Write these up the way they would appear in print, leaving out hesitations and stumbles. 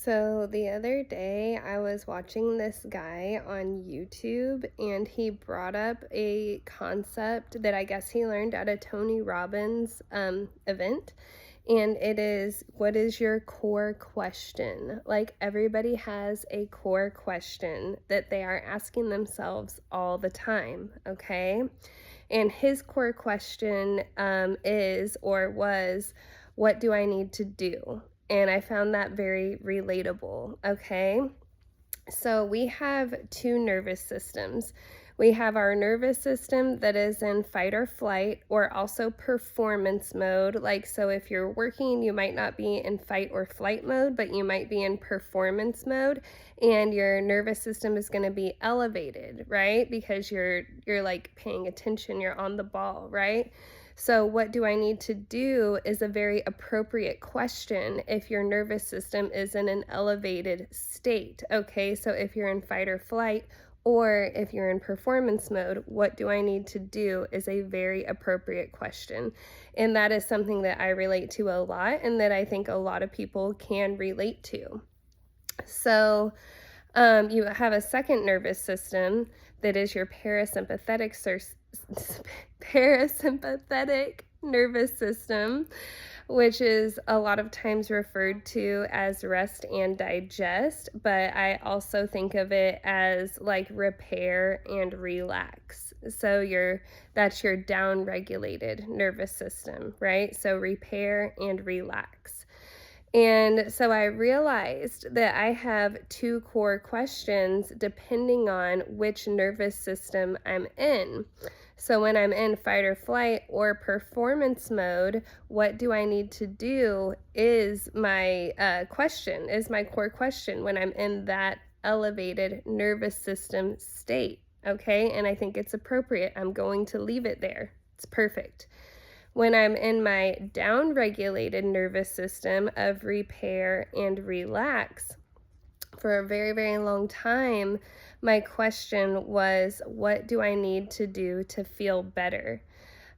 So the other day, I was watching this guy on YouTube, and he brought up a concept that I guess he learned at a Tony Robbins event. And it is, what is your core question? Like, everybody has a core question that they are asking themselves all the time, okay? And his core question is or was, what do I need to do? And I found that very relatable, okay? So we have two nervous systems. We have our nervous system that is in fight or flight, or also performance mode. Like, so if you're working, you might not be in fight or flight mode, but you might be in performance mode, and your nervous system is going to be elevated, right? Because you're like paying attention, you're on the ball, right? So, what do I need to do is a very appropriate question if your nervous system is in an elevated state. Okay, so if you're in fight or flight, or if you're in performance mode, what do I need to do is a very appropriate question. And that is something that I relate to a lot, and that I think a lot of people can relate to. So, you have a second nervous system that is your parasympathetic nervous system, which is a lot of times referred to as rest and digest, but I also think of it as like repair and relax. So that's your down-regulated nervous system, right? So repair and relax. And so I realized that I have two core questions depending on which nervous system I'm in. So when I'm in fight or flight or performance mode, what do I need to do is my core question when I'm in that elevated nervous system state. Okay, and I think it's appropriate. I'm going to leave it there. It's perfect. When I'm in my down-regulated nervous system of repair and relax, for a very, very long time, my question was, what do I need to do to feel better?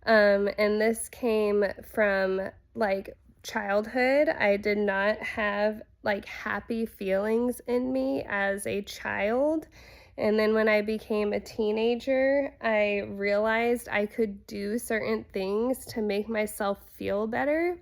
And this came from like childhood. I did not have like happy feelings in me as a child. And then when I became a teenager, I realized I could do certain things to make myself feel better.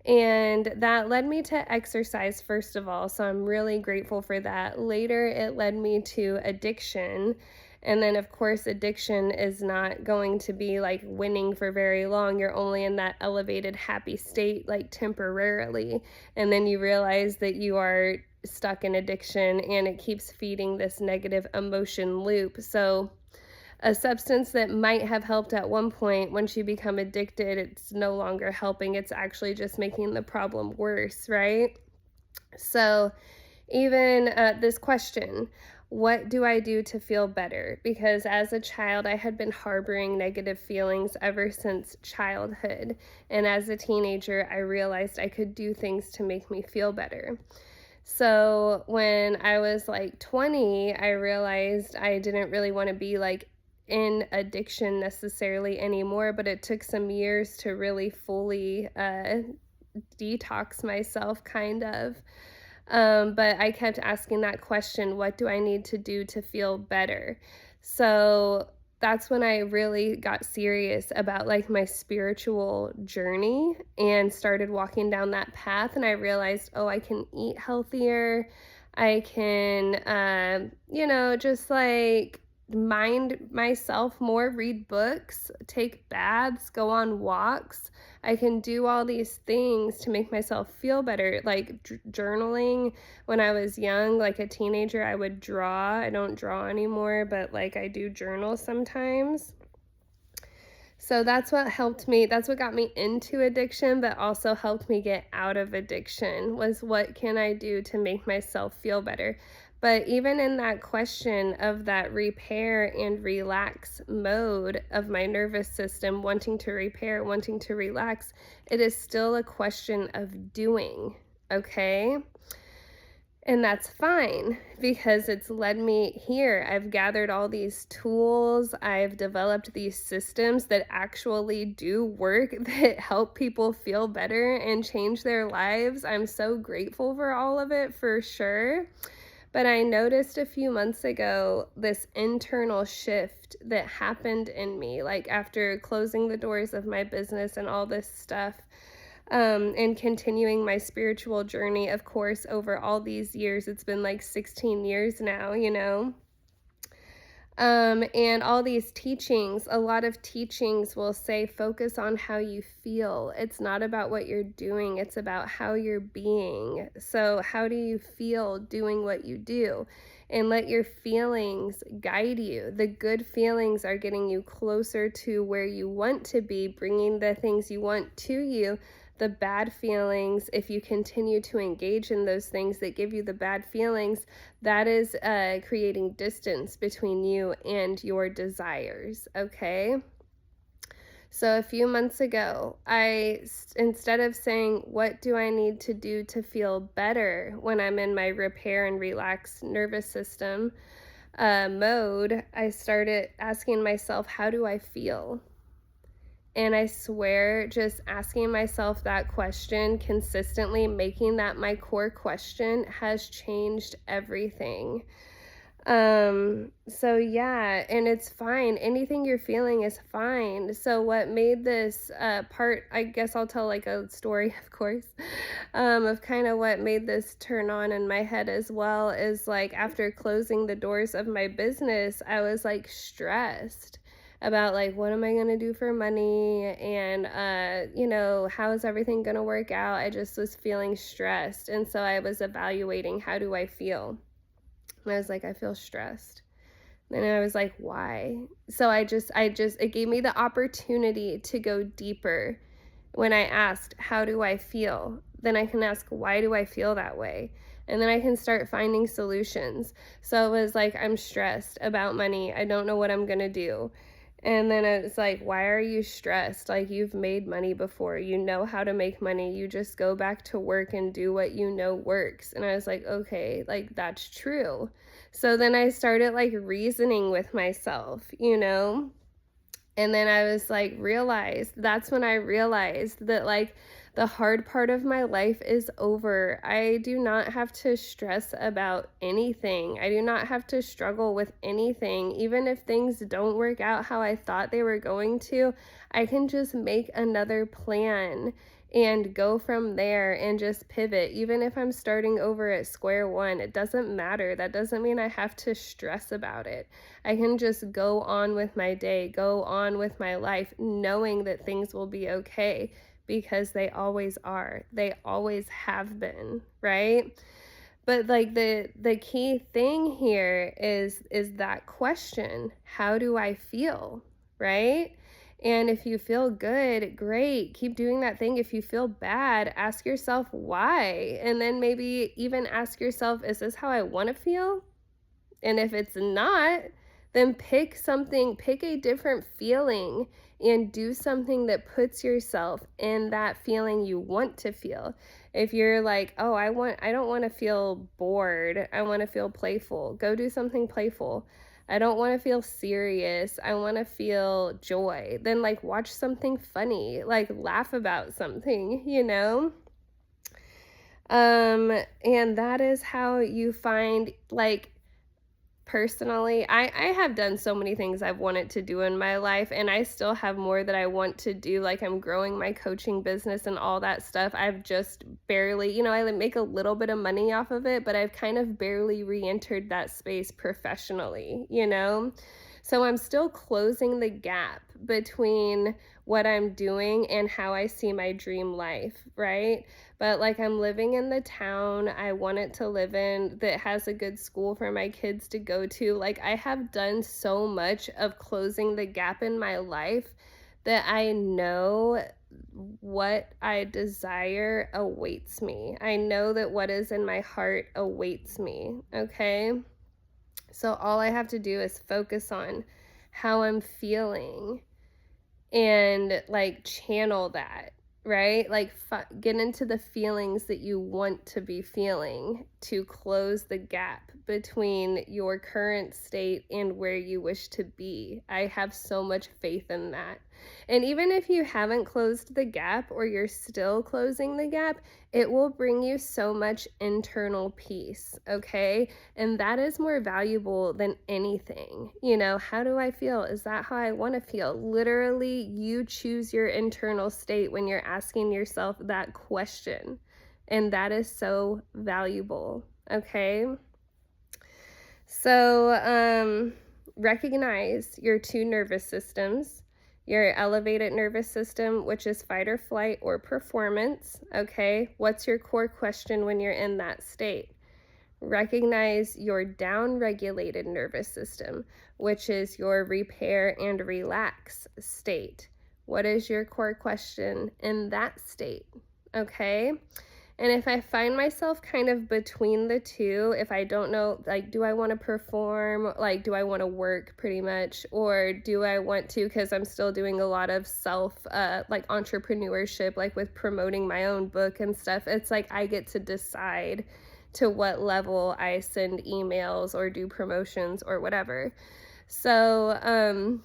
And that led me to exercise, first of all. So I'm really grateful for that. Later, it led me to addiction. And then, of course, addiction is not going to be like winning for very long. You're only in that elevated, happy state, like temporarily. And then you realize that you are stuck in addiction, and it keeps feeding this negative emotion loop. So a substance that might have helped at one point, once you become addicted, it's no longer helping. It's actually just making the problem worse, right? So even this question, what do I do to feel better? Because as a child, I had been harboring negative feelings ever since childhood. And as a teenager, I realized I could do things to make me feel better. So when I was like 20, I realized I didn't really want to be like in addiction necessarily anymore, but it took some years to really fully detox myself, kind of. But I kept asking that question, what do I need to do to feel better? So that's when I really got serious about like my spiritual journey and started walking down that path. And I realized, oh, I can eat healthier. I can, just like mind myself more, read books, take baths, go on walks. I can do all these things to make myself feel better, like journaling. When I was young, like a teenager, I would draw. I don't draw anymore, but like I do journal sometimes. So that's what helped me. That's what got me into addiction, but also helped me get out of addiction, was what can I do to make myself feel better? But even in that question of that repair and relax mode of my nervous system, wanting to repair, wanting to relax, it is still a question of doing, okay? And that's fine because it's led me here. I've gathered all these tools. I've developed these systems that actually do work, that help people feel better and change their lives. I'm so grateful for all of it for sure. But I noticed a few months ago this internal shift that happened in me, like after closing the doors of my business and all this stuff, and continuing my spiritual journey, of course, over all these years. It's been like 16 years now, you know? And all these teachings, a lot of teachings will say focus on how you feel. It's not about what you're doing, it's about how you're being. So, how do you feel doing what you do? And let your feelings guide you. The good feelings are getting you closer to where you want to be, bringing the things you want to you. The bad feelings, if you continue to engage in those things that give you the bad feelings, that is creating distance between you and your desires, okay? So a few months ago, instead of saying, what do I need to do to feel better when I'm in my repair and relax nervous system mode, I started asking myself, how do I feel? And I swear, just asking myself that question consistently, making that my core question, has changed everything. So yeah, and it's fine. Anything you're feeling is fine. So what made this part, I guess I'll tell like a story, of course, of kind of what made this turn on in my head as well, is like after closing the doors of my business, I was like stressed about like what am I going to do for money, and how is everything going to work out. I just was feeling stressed, and so I was evaluating, how do I feel? And I was like, I feel stressed. And I was like, why? So it gave me the opportunity to go deeper. When I asked, how do I feel? Then I can ask, why do I feel that way? And then I can start finding solutions. So it was like, I'm stressed about money. I don't know what I'm going to do. And then it's like, why are you stressed? Like, you've made money before. You know how to make money. You just go back to work and do what you know works. And I was like, okay, like, that's true. So then I started like reasoning with myself, you know? And then I was like, that's when I realized that like the hard part of my life is over. I do not have to stress about anything. I do not have to struggle with anything. Even if things don't work out how I thought they were going to, I can just make another plan and go from there and just pivot. Even if I'm starting over at square one, it doesn't matter. That doesn't mean I have to stress about it. I can just go on with my day, go on with my life, knowing that things will be okay, because they always are. They always have been, right? But like the key thing here is that question, how do I feel, right? And if you feel good, great, keep doing that thing. If you feel bad, ask yourself why. And then maybe even ask yourself, is this how I want to feel? And if it's not, then pick a different feeling and do something that puts yourself in that feeling you want to feel. If you're like, "Oh, I don't want to feel bored. I want to feel playful." Go do something playful. I don't want to feel serious. I want to feel joy. Then like watch something funny, like laugh about something, you know? And that is how you find, like, personally, I have done so many things I've wanted to do in my life, and I still have more that I want to do. Like, I'm growing my coaching business and all that stuff. I've just barely, I make a little bit of money off of it, but I've kind of barely re-entered that space professionally, you know? So I'm still closing the gap between what I'm doing and how I see my dream life, right? But like, I'm living in the town I want it to live in, that has a good school for my kids to go to. Like, I have done so much of closing the gap in my life that I know what I desire awaits me. I know that what is in my heart awaits me, okay? So all I have to do is focus on how I'm feeling and like channel that. right? Like, get into the feelings that you want to be feeling to close the gap between your current state and where you wish to be. I have so much faith in that. And even if you haven't closed the gap or you're still closing the gap, it will bring you so much internal peace, okay? And that is more valuable than anything. You know, how do I feel? Is that how I want to feel? Literally, you choose your internal state when you're asking yourself that question. And that is so valuable, okay? So, recognize your two nervous systems, your elevated nervous system, which is fight or flight or performance, okay? What's your core question when you're in that state? Recognize your down-regulated nervous system, which is your repair and relax state. What is your core question in that state? Okay? And if I find myself kind of between the two, if I don't know, like, do I want to perform? Like, do I want to work pretty much? Or do I want to, because I'm still doing a lot of like entrepreneurship, like with promoting my own book and stuff. It's like I get to decide to what level I send emails or do promotions or whatever. So,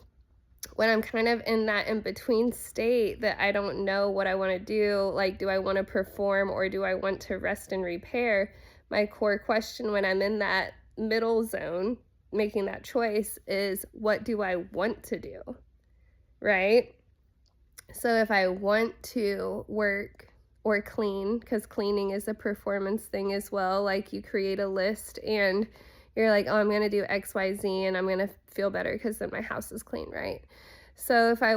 when I'm kind of in that in between state that I don't know what I want to do, like, do I want to perform or do I want to rest and repair? My core question when I'm in that middle zone, making that choice, is what do I want to do? Right? So if I want to work or clean, because cleaning is a performance thing as well, like you create a list and you're like, oh, I'm going to do XYZ and I'm going to feel better because then my house is clean, right? So if I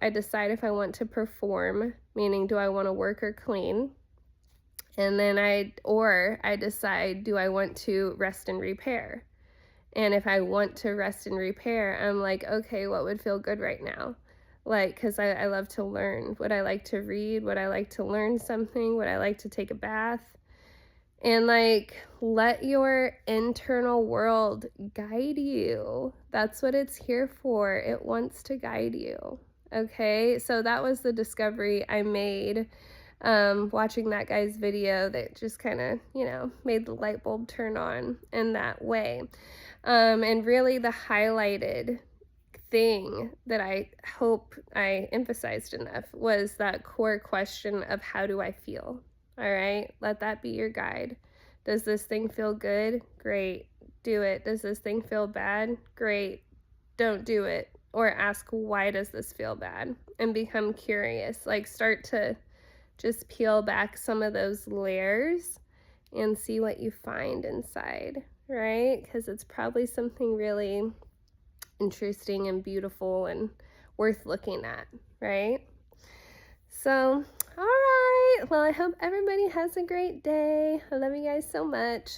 decide if I want to perform, meaning do I want to work or clean? And then I decide, do I want to rest and repair? And if I want to rest and repair, I'm like, okay, what would feel good right now? Like, because I love to learn. Would I like to read? Would I like to learn something? Would I like to take a bath? And like, let your internal world guide you. That's what it's here for. It wants to guide you. Okay, so that was the discovery I made watching that guy's video that just kind of, made the light bulb turn on in that way. And really, the highlighted thing that I hope I emphasized enough was that core question of how do I feel? All right, let that be your guide. Does this thing feel good? Great, do it. Does this thing feel bad? Great, don't do it. Or ask, why does this feel bad? And become curious. Like, start to just peel back some of those layers and see what you find inside, right? Because it's probably something really interesting and beautiful and worth looking at, right? So, all right. Well, I hope everybody has a great day. I love you guys so much.